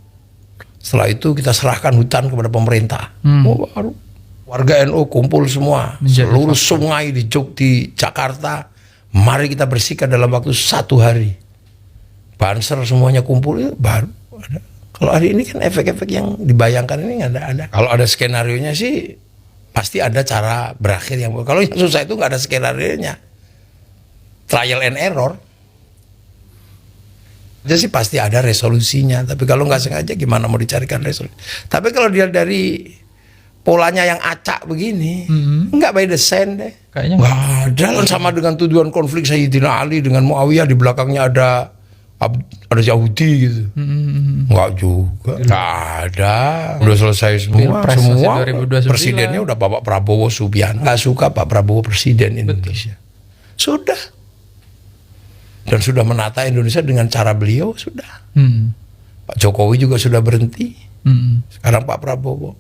Setelah itu kita serahkan hutan kepada pemerintah. Baru warga NU kumpul semua, seluruh sungai di Jakarta, mari kita bersihkan dalam waktu 1 hari. Banser semuanya kumpul, itu baru ada. Kalau hari ini kan efek-efek yang dibayangkan ini nggak ada. Kalau ada skenarionya sih pasti ada cara berakhir yang. Kalau yang susah itu nggak ada skenarionya, trial and error. Jadi sih pasti ada resolusinya. Tapi kalau nggak sengaja gimana mau dicarikan resolusi? Tapi kalau dia dari polanya yang acak begini, nggak by design deh. Kayaknya nggak ada. Sama dengan tujuan konflik Sayyidina Ali dengan Muawiyah, di belakangnya ada Yahudi gitu. Nggak juga. Nggak ada. Udah selesai semua. Semua presidennya udah Bapak Prabowo Subianto. Nggak suka Pak Prabowo presiden Indonesia. Sudah. Dan sudah menata Indonesia dengan cara beliau sudah. Pak Jokowi juga sudah berhenti. Sekarang Pak Prabowo.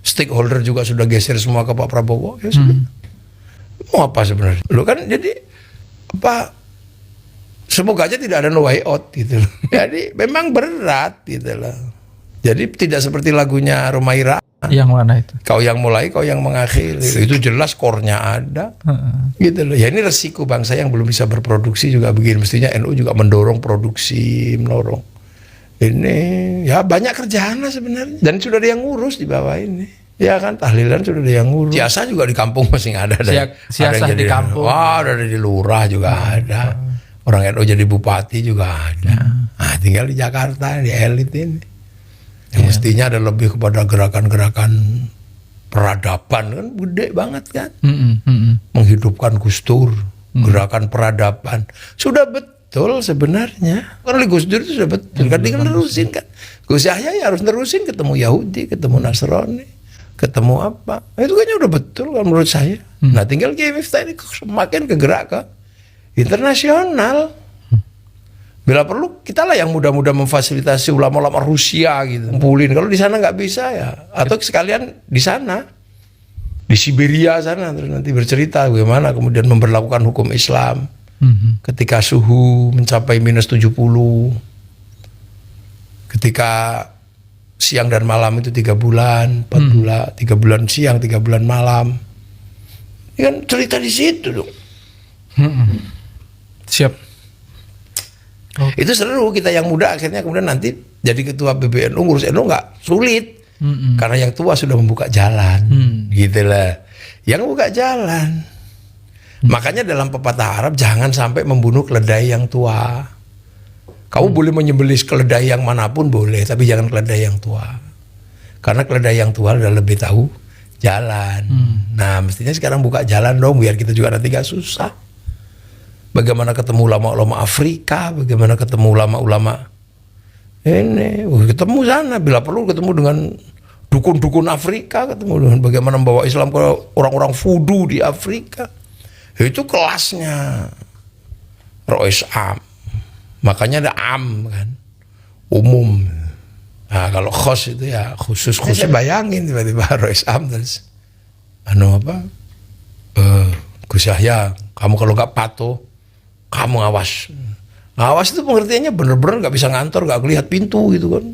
Stakeholder juga sudah geser semua ke Pak Prabowo. Ya sudah. Mau apa sebenarnya? Lo kan jadi semoga aja tidak ada no way out gitu. Jadi memang berat gitu loh. Jadi tidak seperti lagunya Romaira. Yang mana itu? Kau yang mulai, kau yang mengakhiri. Itu jelas core-nya ada. Gitu loh. Ya ini resiko bangsa yang belum bisa berproduksi juga begini. Mestinya NU juga mendorong produksi, ini ya banyak kerjaan lah sebenarnya. Dan sudah ada yang ngurus di bawah ini. Ya kan, tahlilan sudah ada yang ngurus. Siasa juga di kampung masih nggak ada. Siasa di kampung. Wah, ada di lurah juga ada. Orang NU jadi bupati juga ada. Nah, tinggal di Jakarta, di elit ini. Yang mestinya ada lebih kepada gerakan-gerakan peradaban, kan gede banget kan. Menghidupkan Gus Dur, gerakan peradaban. Sudah betul sebenarnya. Kan Gus Dur itu sudah betul. Kan tinggal nerusin kan. Gus Yahya ya harus nerusin, ketemu Yahudi, ketemu Nasrani, ketemu apa. Itu kayaknya udah betul kan menurut saya. Nah tinggal Kiai Miftah ini semakin kegerak ke internasional. Bila perlu kita lah yang mudah-mudah memfasilitasi ulama-ulama Rusia gitu, kumpulin. Kalau di sana nggak bisa ya, atau sekalian di sana, di Siberia sana, terus nanti bercerita bagaimana kemudian memberlakukan hukum Islam ketika suhu mencapai -70, ketika siang dan malam itu 3 bulan, 4 bulan, 3 bulan siang, 3 bulan malam. Ini kan cerita di situ dong. Siap. Itu seru, kita yang muda akhirnya kemudian nanti jadi ketua PBNU, ngurus NU nggak sulit. Karena yang tua sudah membuka jalan. Gitu lah. Yang membuka jalan. Makanya dalam pepatah Arab jangan sampai membunuh keledai yang tua. Kamu boleh menyembelih keledai yang manapun boleh, tapi jangan keledai yang tua. Karena keledai yang tua udah lebih tahu jalan. Nah mestinya sekarang buka jalan dong, biar kita juga nanti gak susah. Bagaimana ketemu ulama-ulama Afrika, bagaimana ketemu ulama-ulama ini, ketemu sana, bila perlu ketemu dengan dukun-dukun Afrika, ketemu dengan bagaimana membawa Islam ke orang-orang Fudu di Afrika. Itu kelasnya Rois Am. Makanya ada Am kan, umum. Nah kalau khos itu ya khusus. Saya bayangin tiba-tiba Rois Am terus Gus Yahya, kamu kalau nggak patuh, kamu awas. Awas itu pengertiannya bener-bener nggak bisa ngantor, nggak lihat pintu gitu kan.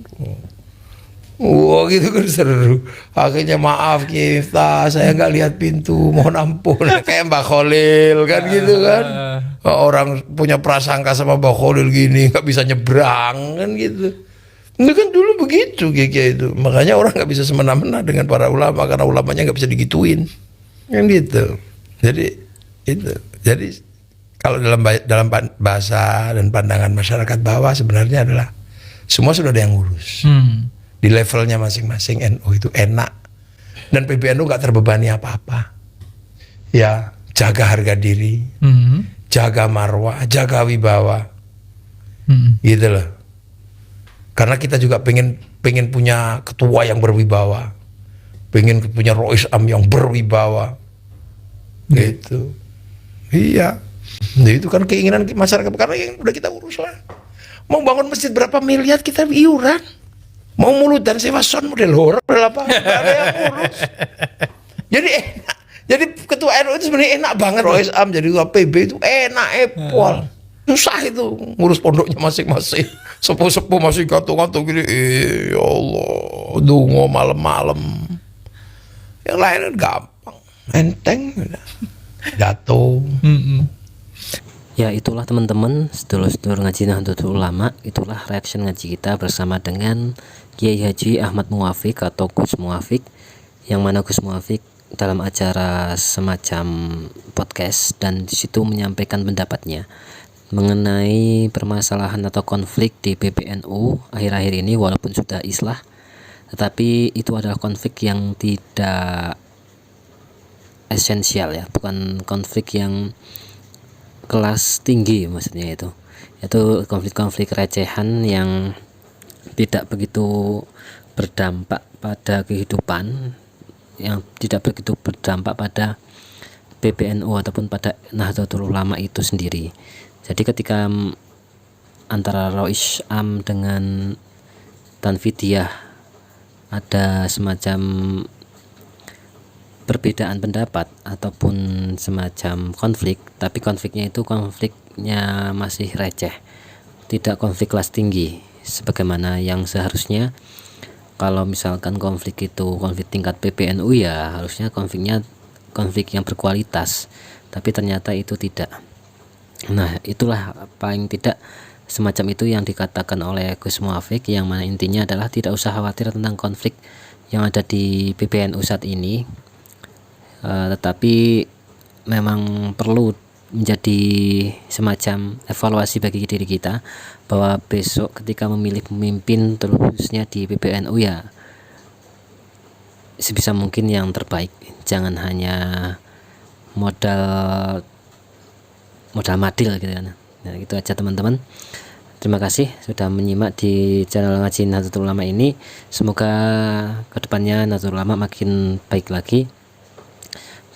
Wah gitu kan seru. Akhirnya maaf kita, saya nggak lihat pintu, mohon ampun. Kayak Mbak Kholil kan gitu kan. Orang punya prasangka sama Mbak Kholil gini nggak bisa nyebrang kan gitu. Itu kan dulu begitu kayak itu. Makanya orang nggak bisa semena-mena dengan para ulama karena ulamanya nggak bisa digituin kan gitu. Jadi itu. Jadi kalau dalam bahasa dan pandangan masyarakat bawah sebenarnya adalah semua sudah ada yang ngurus. Di levelnya masing-masing NU itu enak. Dan PBNU nggak terbebani apa-apa. Ya, jaga harga diri, jaga marwah, jaga wibawa. Gitu loh. Karena kita juga pengen punya ketua yang berwibawa. Pengen punya Rois Am yang berwibawa. Gitu. Iya. Nah, itu kan keinginan masyarakat, karena yang udah kita urus lah. Mau bangun masjid berapa miliar kita iuran. Mau mulutan sewa sound model horor apa? Gak ada yang urus. Jadi enak. Jadi ketua NU itu sebenarnya enak banget. Rois Am jadi ketua PB itu enak epol. Susah itu ngurus pondoknya masing-masing. Sepuh-sepuh masih gantung-gantung gini. Ya Allah, dungo malam-malam. Yang lain gampang, enteng, jatuh. Ya itulah teman-teman, sedulur-sedulur ngaji Nahdlatul Ulama, itulah reaction ngaji kita bersama dengan Kiai Haji Ahmad Muwafiq atau Gus Muwafiq, yang mana Gus Muwafiq dalam acara semacam podcast dan di situ menyampaikan pendapatnya mengenai permasalahan atau konflik di PBNU akhir-akhir ini, walaupun sudah islah, tetapi itu adalah konflik yang tidak esensial ya, bukan konflik yang kelas tinggi maksudnya itu konflik-konflik recehan yang tidak begitu berdampak pada kehidupan, yang tidak begitu berdampak pada PBNU ataupun pada Nahdlatul Ulama itu sendiri. Jadi ketika antara Rois Am dengan Tanfidiyah ada semacam perbedaan pendapat ataupun semacam konflik, tapi konfliknya itu konfliknya masih receh, tidak konflik kelas tinggi sebagaimana yang seharusnya. Kalau misalkan konflik itu konflik tingkat PBNU, ya harusnya konfliknya konflik yang berkualitas, tapi ternyata itu tidak. Nah, itulah paling tidak semacam itu yang dikatakan oleh Gus Muwafiq, yang mana intinya adalah tidak usah khawatir tentang konflik yang ada di PBNU saat ini. Tetapi memang perlu menjadi semacam evaluasi bagi diri kita, bahwa besok ketika memilih pemimpin terusnya di PBNU, ya sebisa mungkin yang terbaik, jangan hanya modal madil gitu kan. Nah, itu aja teman-teman. Terima kasih sudah menyimak di channel Ngaji Nahdlatul Ulama ini. Semoga kedepannya Nahdlatul Ulama makin baik lagi,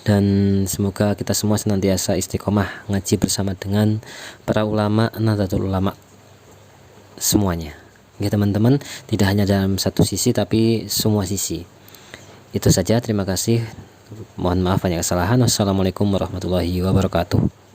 dan semoga kita semua senantiasa istiqomah ngaji bersama dengan para ulama Nahdlatul Ulama semuanya. Ya teman-teman, tidak hanya dalam satu sisi tapi semua sisi. Itu saja, terima kasih. Mohon maaf banyak kesalahan. Wassalamualaikum warahmatullahi wabarakatuh.